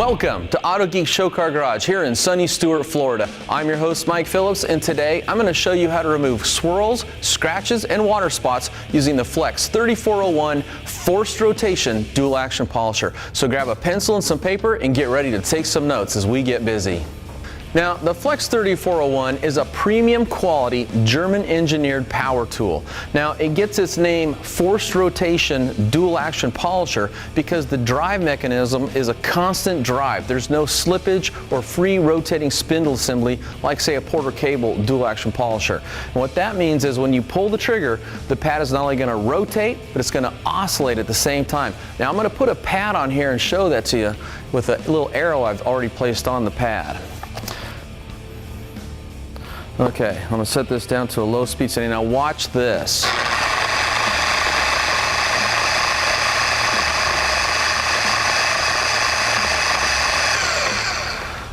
Welcome to Autogeek Show Car Garage here in sunny Stuart, Florida. I'm your host, Mike Phillips, and today I'm going to show you how to remove swirls, scratches, and water spots using the FLEX XC3401 forced rotation dual action polisher. So grab a pencil and some paper and get ready to take some notes as we get busy. Now, the FLEX XC3401 is a premium quality German engineered power tool. Now, it gets its name forced rotation dual action polisher because the drive mechanism is a constant drive. There's no slippage or free rotating spindle assembly like, say, a Porter cable dual action polisher. And what that means is when you pull the trigger, the pad is not only going to rotate, but it's going to oscillate at the same time. Now, I'm going to put a pad on here and show that to you with a little arrow I've already placed on the pad. Okay, I'm going to set this down to a low speed setting. Now watch this.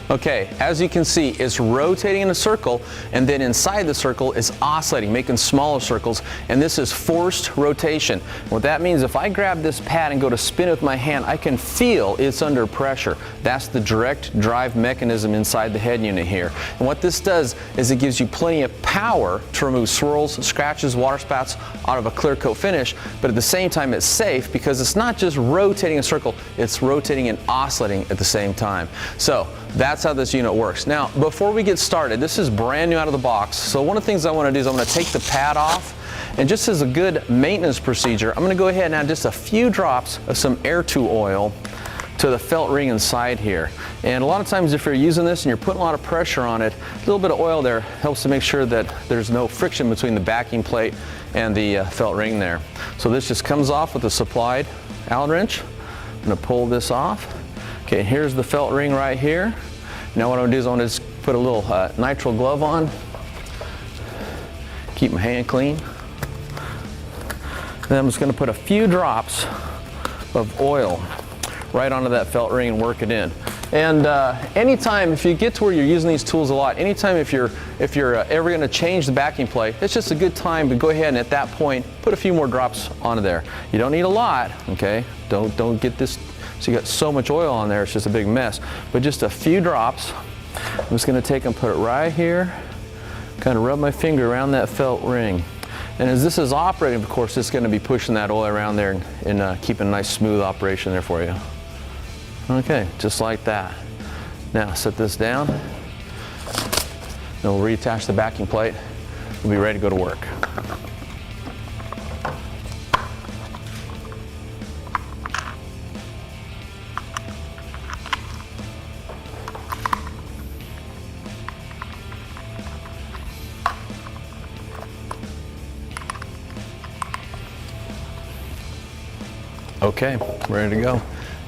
Okay, as you can see, it's rotating in a circle, and then inside the circle it's oscillating, making smaller circles, and this is forced rotation. What that means, if I grab this pad and go to spin it with my hand, I can feel it's under pressure. That's the direct drive mechanism inside the head unit here. And what this does is it gives you plenty of power to remove swirls, scratches, water spouts out of a clear coat finish, but at the same time it's safe because it's not just rotating a circle, it's rotating and oscillating at the same time. So that's how this unit works. Now, before we get started, this is brand new out of the box. So one of the things I want to do is I'm going to take the pad off, and just as a good maintenance procedure, I'm going to go ahead and add just a few drops of some air tool oil to the felt ring inside here. And a lot of times if you're using this and you're putting a lot of pressure on it, a little bit of oil there helps to make sure that there's no friction between the backing plate and the felt ring there. So this just comes off with a supplied Allen wrench. I'm going to pull this off. Okay, here's the felt ring right here. Now what I'm going to do is I'm going to just put a little nitrile glove on, keep my hand clean. Then I'm just going to put a few drops of oil right onto that felt ring and work it in. And anytime, if you get to where you're using these tools a lot, anytime if you're ever going to change the backing plate, it's just a good time to go ahead and at that point put a few more drops onto there. You don't need a lot, okay? Don't get this so you got so much oil on there, it's just a big mess. But just a few drops. I'm just going to take and put it right here, kind of rub my finger around that felt ring. And as this is operating, of course, it's going to be pushing that oil around there and keeping a nice smooth operation there for you. Okay, just like that. Now set this down, and we'll reattach the backing plate. We'll be ready to go to work. Okay, ready to go.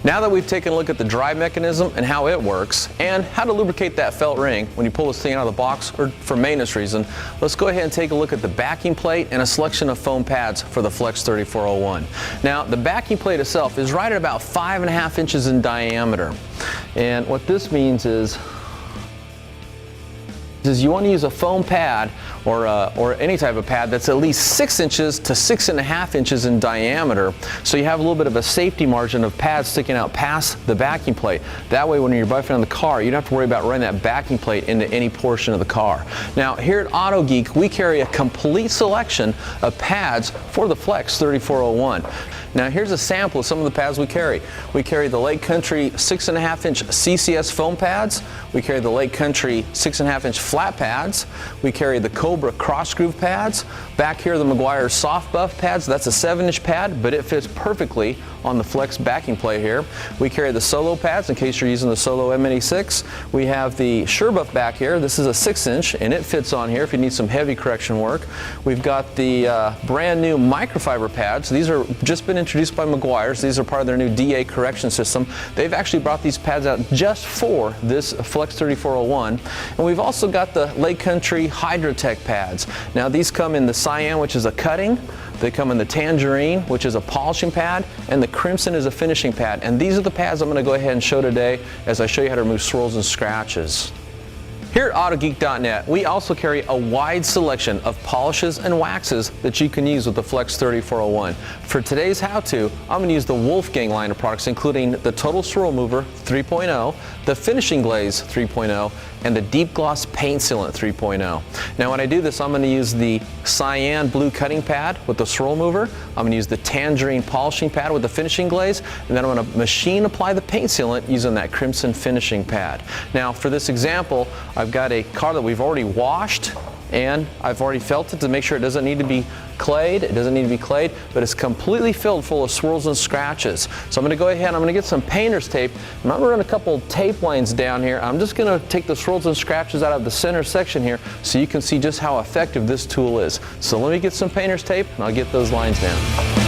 Now that we've taken a look at the drive mechanism and how it works and how to lubricate that felt ring when you pull this thing out of the box or for maintenance reason, let's go ahead and take a look at the backing plate and a selection of foam pads for the FLEX XC3401. Now, the backing plate itself is right at about 5.5 inches in diameter. And what this means is you want to use a foam pad or any type of pad that's at least 6 inches to 6.5 inches in diameter, so you have a little bit of a safety margin of pads sticking out past the backing plate. That way when you're buffing on the car, you don't have to worry about running that backing plate into any portion of the car. Now here at Autogeek, we carry a complete selection of pads for the FLEX XC3401. Now here's a sample of some of the pads we carry. We carry the Lake Country 6.5 inch CCS foam pads. We carry the Lake Country 6.5 inch flat pads. We carry the Cobra cross groove pads. Back here the Meguiar soft buff pads. That's a 7-inch pad, but it fits perfectly on the Flex backing plate here. We carry the Solo pads in case you're using the Solo M86. We have the SureBuff back here. This is a 6-inch and it fits on here if you need some heavy correction work. We've got the brand new microfiber pads. These are just been introduced by Meguiar's. These are part of their new DA correction system. They've actually brought these pads out just for this FLEX XC3401. And we've also got the Lake Country Hydrotech pads. Now these come in the cyan, which is a cutting. They come in the tangerine, which is a polishing pad, and the crimson is a finishing pad. And these are the pads I'm going to go ahead and show today as I show you how to remove swirls and scratches. Here at Autogeek.net, we also carry a wide selection of polishes and waxes that you can use with the FLEX XC3401. For today's how-to, I'm going to use the Wolfgang line of products, including the Total Swirl Mover 3.0, the Finishing Glaze 3.0, and the Deep Gloss Paint Sealant 3.0. Now when I do this, I'm going to use the cyan blue cutting pad with the Swirl Mover, I'm going to use the tangerine polishing pad with the Finishing Glaze, and then I'm going to machine apply the paint sealant using that crimson finishing pad. Now for this example, I've got a car that we've already washed, and I've already felt it to make sure it doesn't need to be clayed. It doesn't need to be clayed, but it's completely filled full of swirls and scratches. So I'm going to go ahead and I'm going to get some painter's tape, and I'm going to run a couple tape lines down here. I'm just going to take the swirls and scratches out of the center section here so you can see just how effective this tool is. So let me get some painter's tape and I'll get those lines down.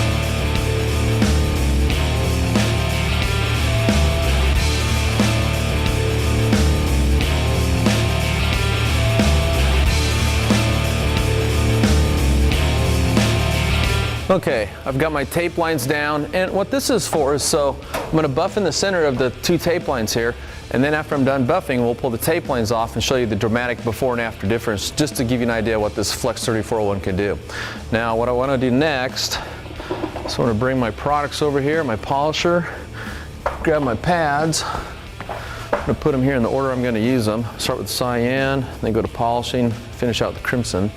Okay, I've got my tape lines down, and what this is for is so I'm going to buff in the center of the two tape lines here, and then after I'm done buffing, we'll pull the tape lines off and show you the dramatic before and after difference, just to give you an idea what this FLEX XC3401 can do. Now what I want to do next is I want to bring my products over here, my polisher, grab my pads. I'm going to put them here in the order I'm going to use them. Start with cyan, then go to polishing, finish out the crimson.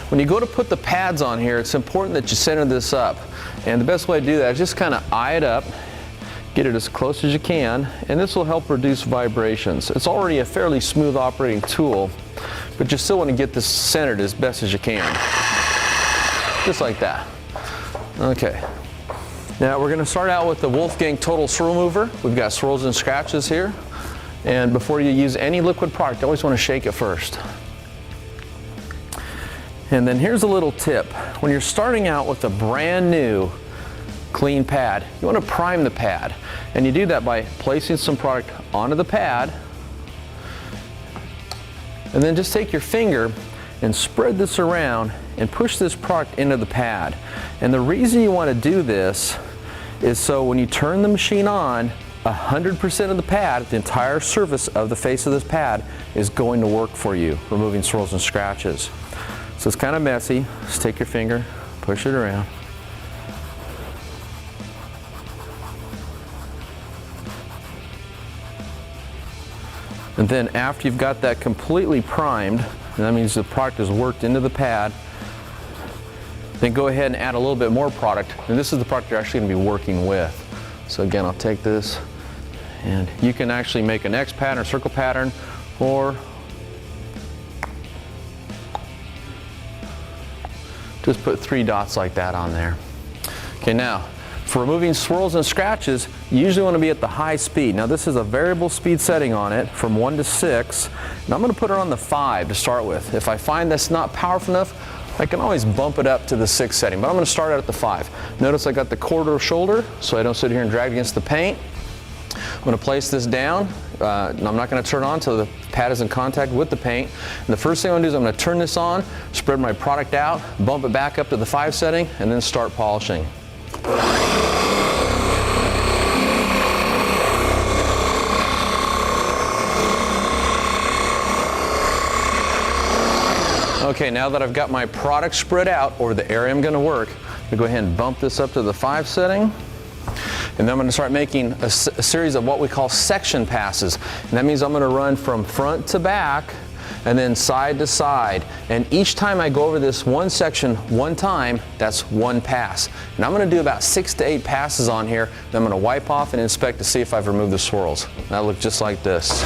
When you go to put the pads on here, it's important that you center this up. And the best way to do that is just kind of eye it up, get it as close as you can, and this will help reduce vibrations. It's already a fairly smooth operating tool, but you still want to get this centered as best as you can. Just like that. Okay. Now we're going to start out with the Wolfgang Total Swirl Mover. We've got swirls and scratches here. And before you use any liquid product, you always want to shake it first. And then here's a little tip. When you're starting out with a brand new clean pad, you want to prime the pad. And you do that by placing some product onto the pad, and then just take your finger and spread this around and push this product into the pad. And the reason you want to do this is so when you turn the machine on, 100% of the pad, the entire surface of the face of this pad, is going to work for you, removing swirls and scratches. So it's kind of messy. Just take your finger, push it around. And then after you've got that completely primed, and that means the product is worked into the pad, then go ahead and add a little bit more product. And this is the product you're actually going to be working with. So again, I'll take this, and you can actually make an X pattern, circle pattern, or just put 3 dots like that on there. Okay, now for removing swirls and scratches, you usually want to be at the high speed. Now this is a variable speed setting on it from 1 to 6, and I'm going to put it on the 5 to start with. If I find that's not powerful enough, I can always bump it up to the 6 setting, but I'm going to start out at the 5. Notice I got the quarter shoulder so I don't sit here and drag against the paint. I'm going to place this down. I'm not going to turn it on until the pad is in contact with the paint. And the first thing I'm going to do is I'm going to turn this on, spread my product out, bump it back up to the 5 setting, and then start polishing. Okay, now that I've got my product spread out, or the area I'm going to work, I'm going to go ahead and bump this up to the 5 setting. And then I'm going to start making a series of what we call section passes. And that means I'm going to run from front to back and then side to side. And each time I go over this one section one time, that's one pass. And I'm going to do about 6 to 8 passes on here. Then I'm going to wipe off and inspect to see if I've removed the swirls. That'll look just like this.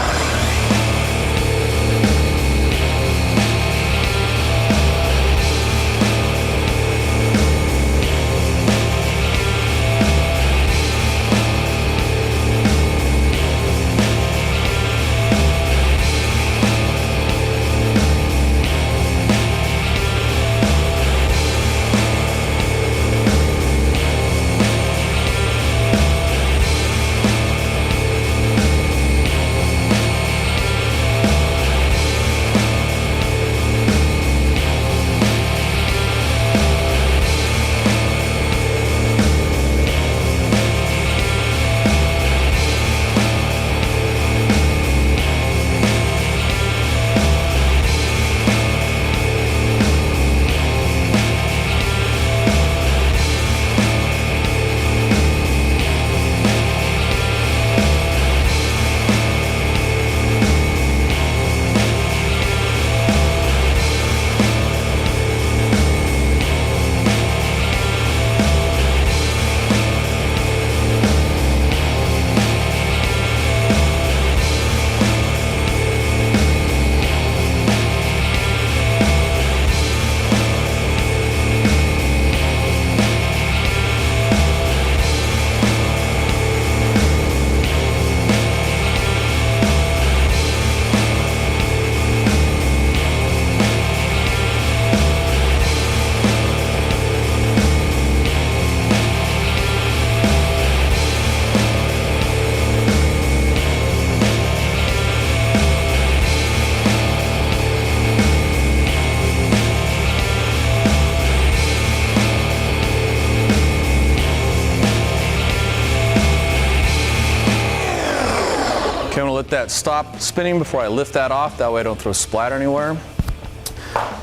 that stop spinning before I lift that off. That way I don't throw splatter anywhere.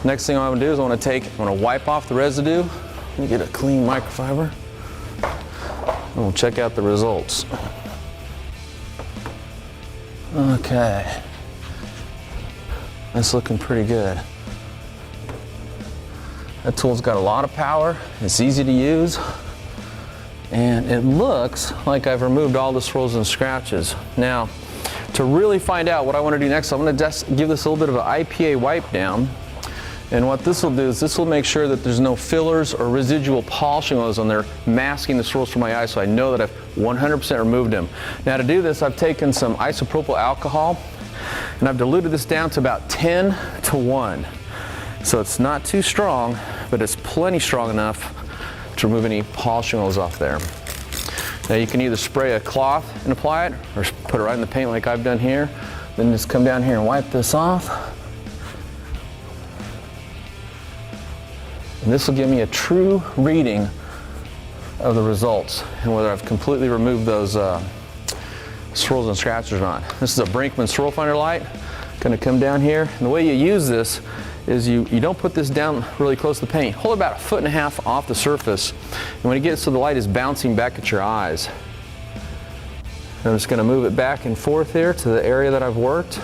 Next thing I'm going to do is I'm going to wipe off the residue. Let me get a clean microfiber. And we'll check out the results. Okay. That's looking pretty good. That tool's got a lot of power. It's easy to use. And it looks like I've removed all the swirls and scratches. Now, to really find out what I want to do next, I'm going to just give this a little bit of an IPA wipe down. And what this will do is this will make sure that there's no fillers or residual polishing oils on there masking the swirls from my eye, so I know that I've 100% removed them. Now to do this, I've taken some isopropyl alcohol and I've diluted this down to about 10 to 1. So it's not too strong, but it's plenty strong enough to remove any polishing oils off there. Now you can either spray a cloth and apply it, or put it right in the paint like I've done here. Then just come down here and wipe this off. And this will give me a true reading of the results and whether I've completely removed those swirls and scratches or not. This is a Brinkmann swirl finder light. Going to come down here. And the way you use this is you don't put this down really close to the paint. Hold it about 1.5 feet off the surface. And when it gets so the light is bouncing back at your eyes. I'm just going to move it back and forth here to the area that I've worked.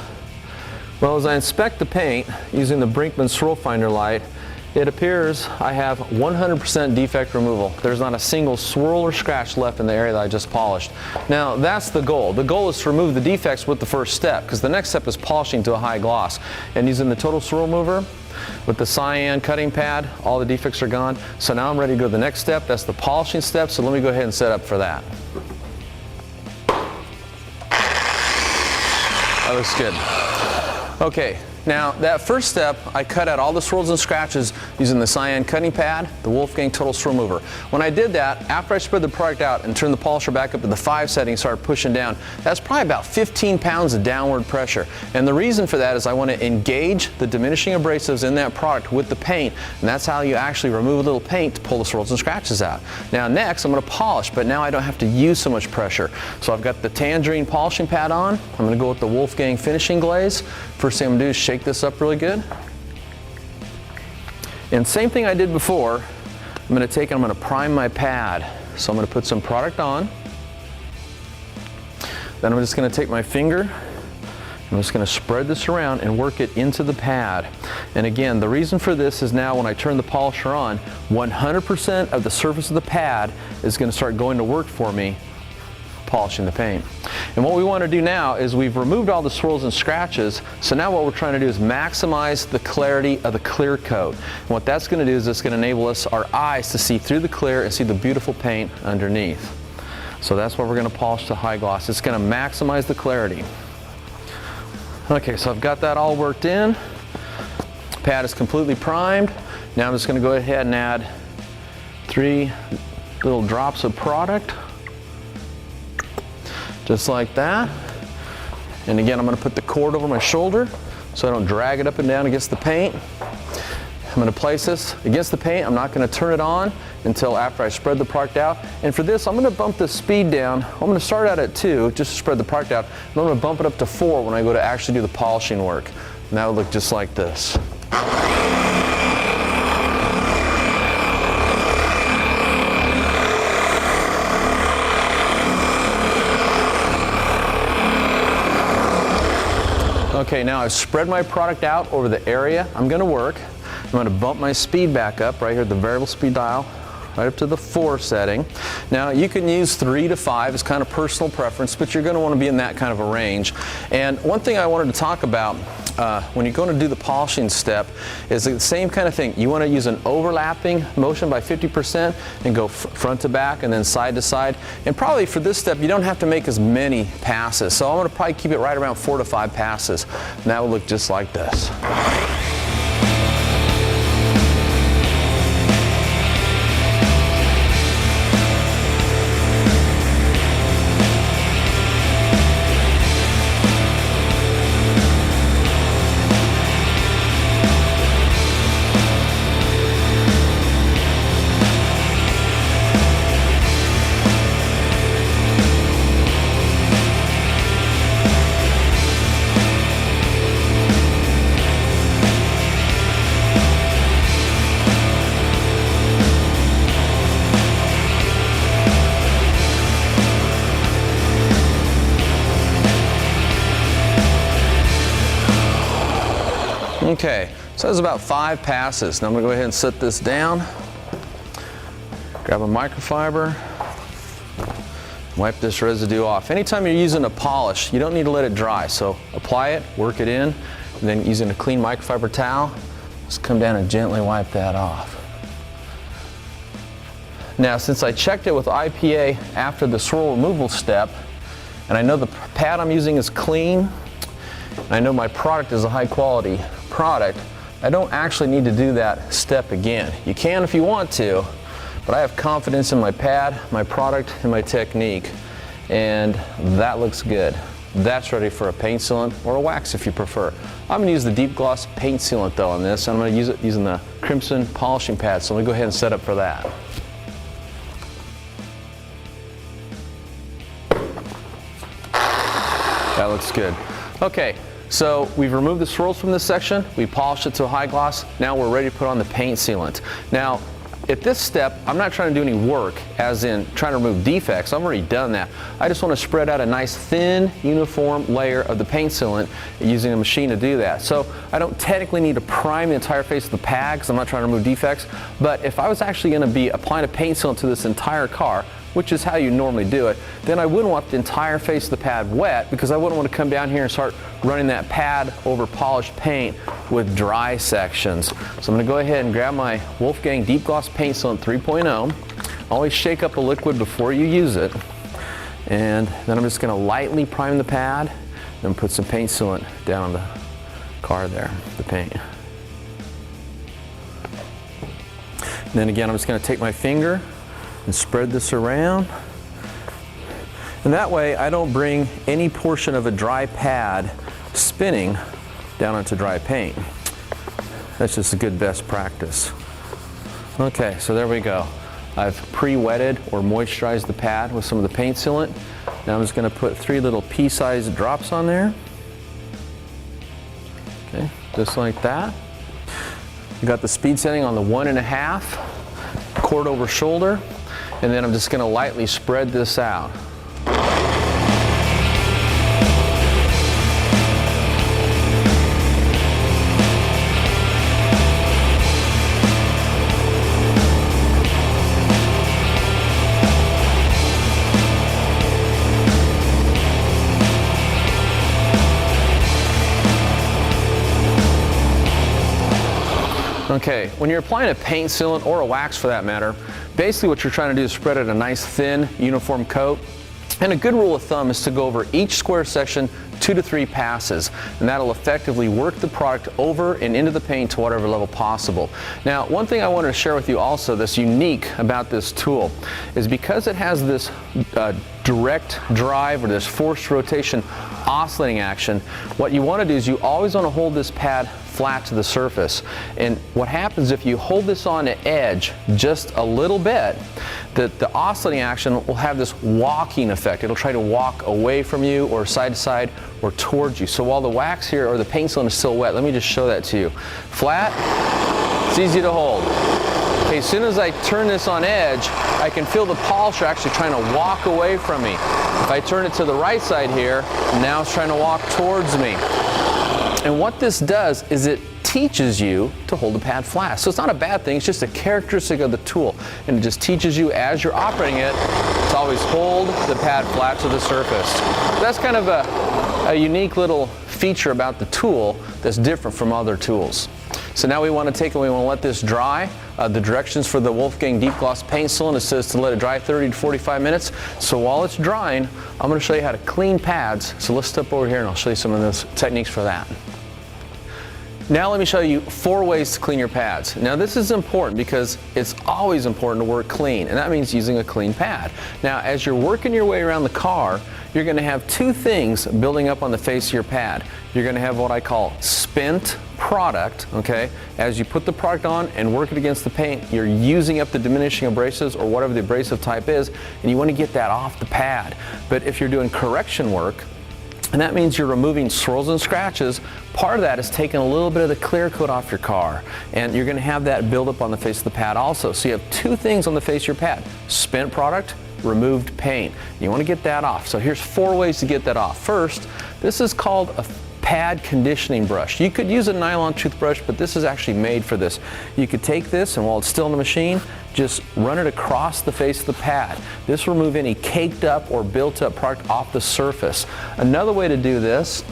Well, as I inspect the paint using the Brinkmann swirl finder light, it appears I have 100% defect removal. There's not a single swirl or scratch left in the area that I just polished. Now that's the goal. The goal is to remove the defects with the first step, because the next step is polishing to a high gloss. And using the total swirl remover with the cyan cutting pad, all the defects are gone. So now I'm ready to go to the next step. That's the polishing step. So let me go ahead and set up for that. That looks good. Okay. Now, that first step, I cut out all the swirls and scratches using the cyan cutting pad, the Wolfgang Total Swirl Remover. When I did that, after I spread the product out and turned the polisher back up to the 5 setting, started pushing down, that's probably about 15 pounds of downward pressure. And the reason for that is I want to engage the diminishing abrasives in that product with the paint, and that's how you actually remove a little paint to pull the swirls and scratches out. Now next, I'm going to polish, but now I don't have to use so much pressure. So I've got the tangerine polishing pad on. I'm going to go with the Wolfgang finishing glaze. First thing I'm going to do is shake this up really good. And same thing I did before, I'm going to take and I'm going to prime my pad. So I'm going to put some product on. Then I'm just going to take my finger, I'm just going to spread this around and work it into the pad. And again, the reason for this is now when I turn the polisher on, 100% of the surface of the pad is going to start going to work for me, polishing the paint. And what we want to do now is we've removed all the swirls and scratches, so now what we're trying to do is maximize the clarity of the clear coat. And what that's going to do is it's going to enable us, our eyes, to see through the clear and see the beautiful paint underneath. So that's what we're going to polish to high gloss. It's going to maximize the clarity. Okay, so I've got that all worked in. Pad is completely primed. Now I'm just going to go ahead and add 3 little drops of product. Just like that. And again, I'm going to put the cord over my shoulder so I don't drag it up and down against the paint. I'm going to place this against the paint. I'm not going to turn it on until after I spread the product out. And for this, I'm going to bump the speed down. I'm going to start out at 2 just to spread the product out. And I'm going to bump it up to 4 when I go to actually do the polishing work. And that would look just like this. Okay, now I've spread my product out over the area I'm going to work. I'm going to bump my speed back up right here at the variable speed dial, right up to the 4 setting. Now you can use 3 to 5, it's kind of personal preference, but you're going to want to be in that kind of a range. And one thing I wanted to talk about when you're going to do the polishing step is the same kind of thing. You want to use an overlapping motion by 50% and go front to back and then side to side. And probably for this step you don't have to make as many passes. So I'm going to probably keep it right around 4 to 5 passes. And that will look just like this. Okay, so that's about 5 passes. Now I'm gonna go ahead and set this down. Grab a microfiber. Wipe this residue off. Anytime you're using a polish, you don't need to let it dry. So apply it, work it in, and then using a clean microfiber towel, just come down and gently wipe that off. Now, since I checked it with IPA after the swirl removal step, and I know the pad I'm using is clean, and I know my product is a high quality product, I don't actually need to do that step again. You can if you want to, but I have confidence in my pad, my product, and my technique, and that looks good. That's ready for a paint sealant or a wax if you prefer. I'm going to use the deep gloss paint sealant though on this, and I'm going to use it using the crimson polishing pad, so let me go ahead and set up for that. That looks good. Okay, so we've removed the swirls from this section, we polished it to a high gloss, now we're ready to put on the paint sealant. Now, at this step, I'm not trying to do any work, as in trying to remove defects. I've already done that. I just want to spread out a nice thin, uniform layer of the paint sealant using a machine to do that. So I don't technically need to prime the entire face of the pad because I'm not trying to remove defects. But if I was actually going to be applying a paint sealant to this entire car, which is how you normally do it, then I wouldn't want the entire face of the pad wet because I wouldn't want to come down here and start running that pad over polished paint with dry sections. So I'm going to go ahead and grab my Wolfgang Deep Gloss Paint Sealant 3.0. Always shake up a liquid before you use it. And then I'm just going to lightly prime the pad and put some paint sealant down the car there, the paint. And then again, I'm just going to take my finger and spread this around. And that way I don't bring any portion of a dry pad spinning down onto dry paint. That's just a good best practice. Okay, so there we go. I've pre-wetted or moisturized the pad with some of the paint sealant. Now I'm just going to put 3 little pea-sized drops on there. Okay, just like that. You got the speed setting on the 1.5, cord over shoulder. And then I'm just going to lightly spread this out. Okay, when you're applying a paint sealant or a wax for that matter, basically what you're trying to do is spread out a nice thin uniform coat. And a good rule of thumb is to go over each square section 2 to 3 passes, and that'll effectively work the product over and into the paint to whatever level possible. Now, one thing I wanted to share with you also that's unique about this tool is because it has this direct drive or this forced rotation oscillating action, what you want to do is you always want to hold this pad flat to the surface. And what happens if you hold this on the edge just a little bit, that the oscillating action will have this walking effect. It'll try to walk away from you or side to side or towards you. So while the wax here or the paint sealant is still wet, let me just show that to you. Flat, it's easy to hold. Okay, as soon as I turn this on edge, I can feel the polisher actually trying to walk away from me. If I turn it to the right side here, now it's trying to walk towards me. And what this does is it teaches you to hold the pad flat. So it's not a bad thing, it's just a characteristic of the tool. And it just teaches you as you're operating it to always hold the pad flat to the surface. That's kind of a unique little feature about the tool that's different from other tools. So now we want to take and we want to let this dry. The directions for the Wolfgang Deep Gloss Paint Sealant, it says to let it dry 30 to 45 minutes. So while it's drying, I'm going to show you how to clean pads. So let's step over here and I'll show you some of those techniques for that. Now let me show you 4 ways to clean your pads. Now this is important because it's always important to work clean, and that means using a clean pad. Now as you're working your way around the car, you're going to have 2 things building up on the face of your pad. You're going to have what I call spent product, okay? As you put the product on and work it against the paint, you're using up the diminishing abrasives or whatever the abrasive type is, and you want to get that off the pad. But if you're doing correction work, and that means you're removing swirls and scratches, part of that is taking a little bit of the clear coat off your car, and you're going to have that build up on the face of the pad also. So you have 2 things on the face of your pad: spent product, removed paint. You want to get that off. So here's 4 ways to get that off. First, this is called a pad conditioning brush. You could use a nylon toothbrush, but this is actually made for this. You could take this and while it's still in the machine, just run it across the face of the pad. This will remove any caked up or built up product off the surface. Another way to do this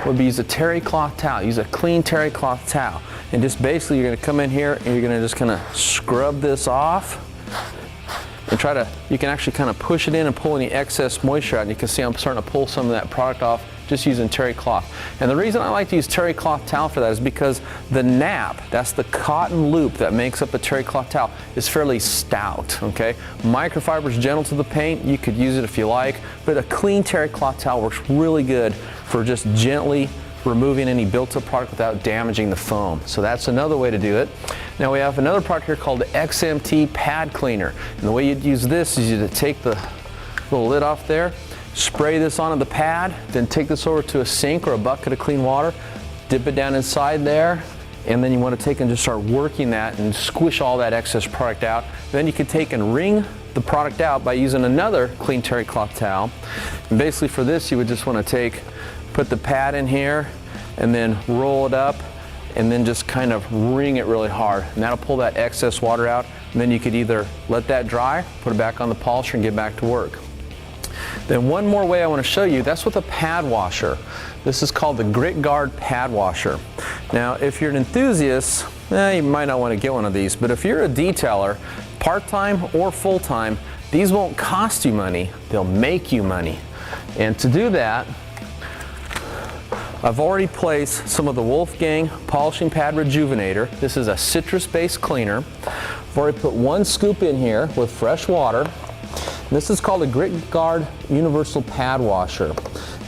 would be use a terry cloth towel. Use a clean terry cloth towel. And just basically you're going to come in here and you're going to just kind of scrub this off. And you can actually kind of push it in and pull any excess moisture out. And you can see I'm starting to pull some of that product off just using terry cloth. And the reason I like to use terry cloth towel for that is because the nap, that's the cotton loop that makes up a terry cloth towel, is fairly stout, okay? Microfiber is gentle to the paint. You could use it if you like, but a clean terry cloth towel works really good for just gently removing any built-up product without damaging the foam. So that's another way to do it. Now we have another product here called the XMT Pad Cleaner. And the way you'd use this is you'd take the little lid off there, spray this onto the pad, then take this over to a sink or a bucket of clean water, dip it down inside there, and then you want to take and just start working that and squish all that excess product out. Then you can take and wring the product out by using another clean terry cloth towel. And basically for this you would just want to put the pad in here and then roll it up and then just kind of wring it really hard, and that'll pull that excess water out. And then you could either let that dry, put it back on the polisher and get back to work. Then one more way I want to show you, that's with a pad washer. This is called the Grit Guard Pad Washer. Now if you're an enthusiast, you might not want to get one of these, but if you're a detailer, part-time or full-time, these won't cost you money, they'll make you money. And to do that, I've already placed some of the Wolfgang Polishing Pad Rejuvenator. This is a citrus-based cleaner. I've already put one scoop in here with fresh water. This is called a Grit Guard Universal Pad Washer.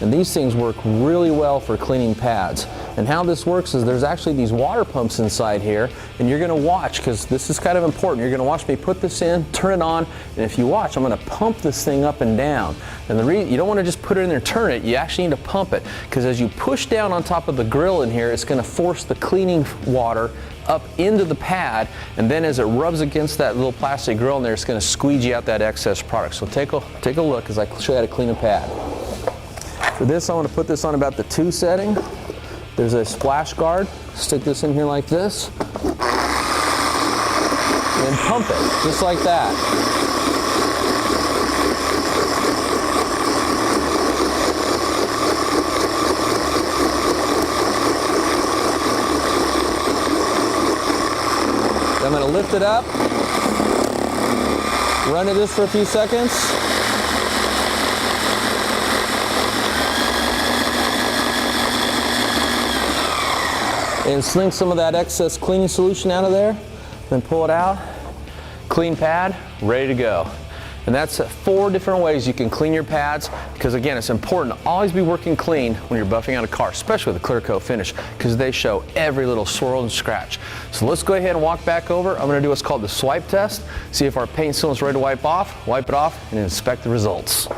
And these things work really well for cleaning pads. And how this works is there's actually these water pumps inside here, and you're going to watch, because this is kind of important, you're going to watch me put this in, turn it on, and if you watch, I'm going to pump this thing up and down. And the reason you don't want to just put it in there and turn it, you actually need to pump it, because as you push down on top of the grill in here, it's going to force the cleaning water up into the pad, and then as it rubs against that little plastic grill in there, it's going to squeegee out that excess product. So take a look as I show you how to clean a pad. For this, I want to put this on about the 2 setting. There's a splash guard. Stick this in here like this. And then pump it, just like that. I'm going to lift it up, run it this for a few seconds. And sling some of that excess cleaning solution out of there, then pull it out, clean pad, ready to go. And that's 4 different ways you can clean your pads, because again, it's important to always be working clean when you're buffing out a car, especially with a clear coat finish, because they show every little swirl and scratch. So let's go ahead and walk back over. I'm going to do what's called the swipe test, see if our paint sealant is ready to wipe it off, and inspect the results.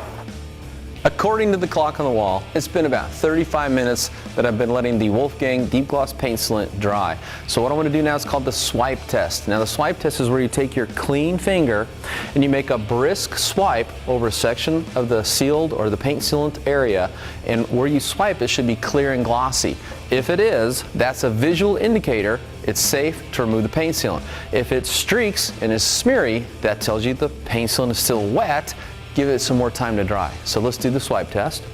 According to the clock on the wall, it's been about 35 minutes that I've been letting the Wolfgang Deep Gloss Paint Sealant dry. So what I want to do now is called the swipe test. Now the swipe test is where you take your clean finger and you make a brisk swipe over a section of the sealed or the paint sealant area, and where you swipe it should be clear and glossy. If it is, that's a visual indicator it's safe to remove the paint sealant. If it streaks and is smeary, that tells you the paint sealant is still wet. Give it some more time to dry. So let's do the swipe test.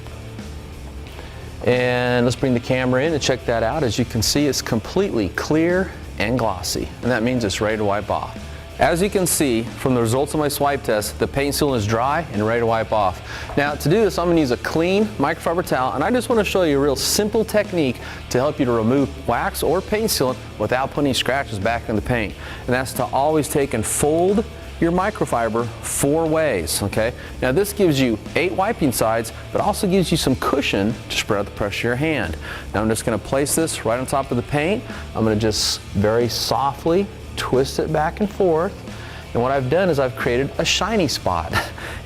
And let's bring the camera in and check that out. As you can see, it's completely clear and glossy, and that means it's ready to wipe off. As you can see from the results of my swipe test, the paint sealant is dry and ready to wipe off. Now to do this, I'm going to use a clean microfiber towel, and I just want to show you a real simple technique to help you to remove wax or paint sealant without putting scratches back in the paint. And that's to always take and fold your microfiber 4 ways, okay? Now this gives you 8 wiping sides, but also gives you some cushion to spread out the pressure of your hand. Now I'm just going to place this right on top of the paint. I'm going to just very softly twist it back and forth. And what I've done is I've created a shiny spot.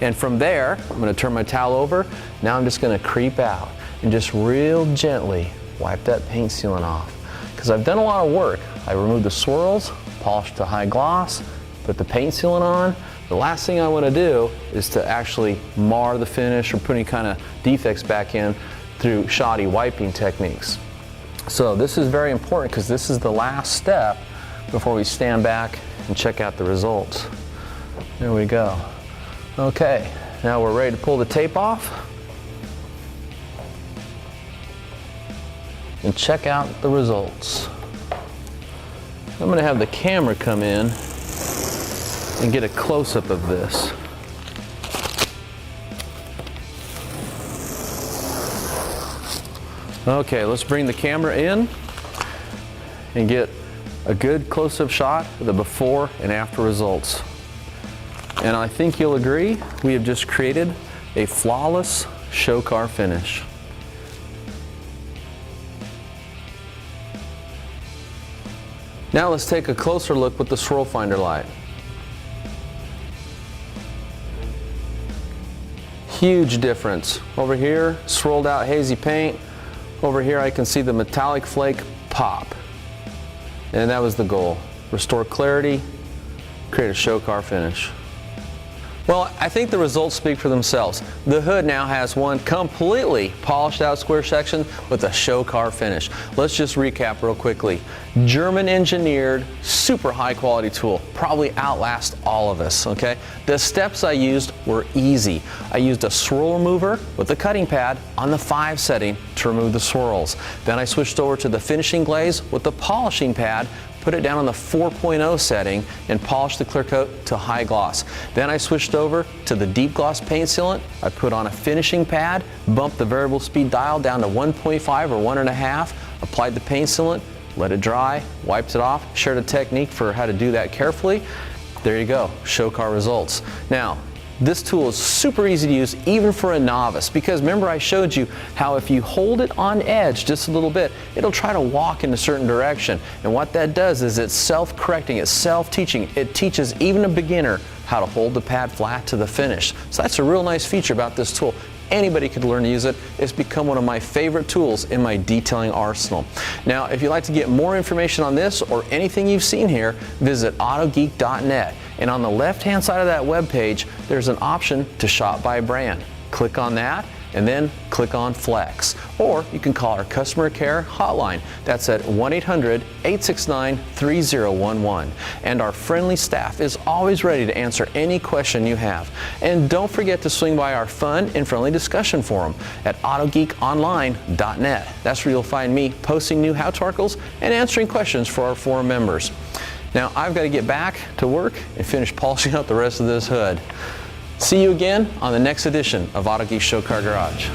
And from there, I'm going to turn my towel over. Now I'm just going to creep out and just real gently wipe that paint sealant off. Because I've done a lot of work. I removed the swirls, polished to high gloss, put the paint sealant on. The last thing I want to do is to actually mar the finish or put any kind of defects back in through shoddy wiping techniques. So this is very important because this is the last step before we stand back and check out the results. There we go. Okay, now we're ready to pull the tape off and check out the results. I'm going to have the camera come in and get a close-up of this. Okay, let's bring the camera in and get a good close-up shot of the before and after results. And I think you'll agree, we have just created a flawless show car finish. Now let's take a closer look with the swirl finder light. Huge difference. Over here, swirled out hazy paint. Over here I can see the metallic flake pop. And that was the goal. Restore clarity, create a show car finish. Well, I think the results speak for themselves. The hood now has one completely polished out square section with a show car finish. Let's just recap real quickly. German engineered, super high quality tool, probably outlast all of us, okay? The steps I used were easy. I used a swirl remover with a cutting pad on the 5 setting to remove the swirls. Then I switched over to the finishing glaze with the polishing pad, put it down on the 4.0 setting and polished the clear coat to high gloss. Then I switched over to the deep gloss paint sealant. I put on a finishing pad, bumped the variable speed dial down to 1.5 or 1.5, applied the paint sealant, let it dry, wiped it off, shared a technique for how to do that carefully. There you go, show car results. Now, this tool is super easy to use even for a novice because remember I showed you how if you hold it on edge just a little bit, it'll try to walk in a certain direction. And what that does is it's self-correcting, it's self-teaching. It teaches even a beginner how to hold the pad flat to the finish. So that's a real nice feature about this tool. Anybody could learn to use it. It's become one of my favorite tools in my detailing arsenal. Now, if you'd like to get more information on this or anything you've seen here, visit autogeek.net. And on the left-hand side of that web page, there's an option to shop by brand. Click on that and then click on Flex. Or you can call our customer care hotline. That's at 1-800-869-3011. And our friendly staff is always ready to answer any question you have. And don't forget to swing by our fun and friendly discussion forum at autogeekonline.net. That's where you'll find me posting new how-to articles and answering questions for our forum members. Now I've got to get back to work and finish polishing out the rest of this hood. See you again on the next edition of Autogeek Show Car Garage.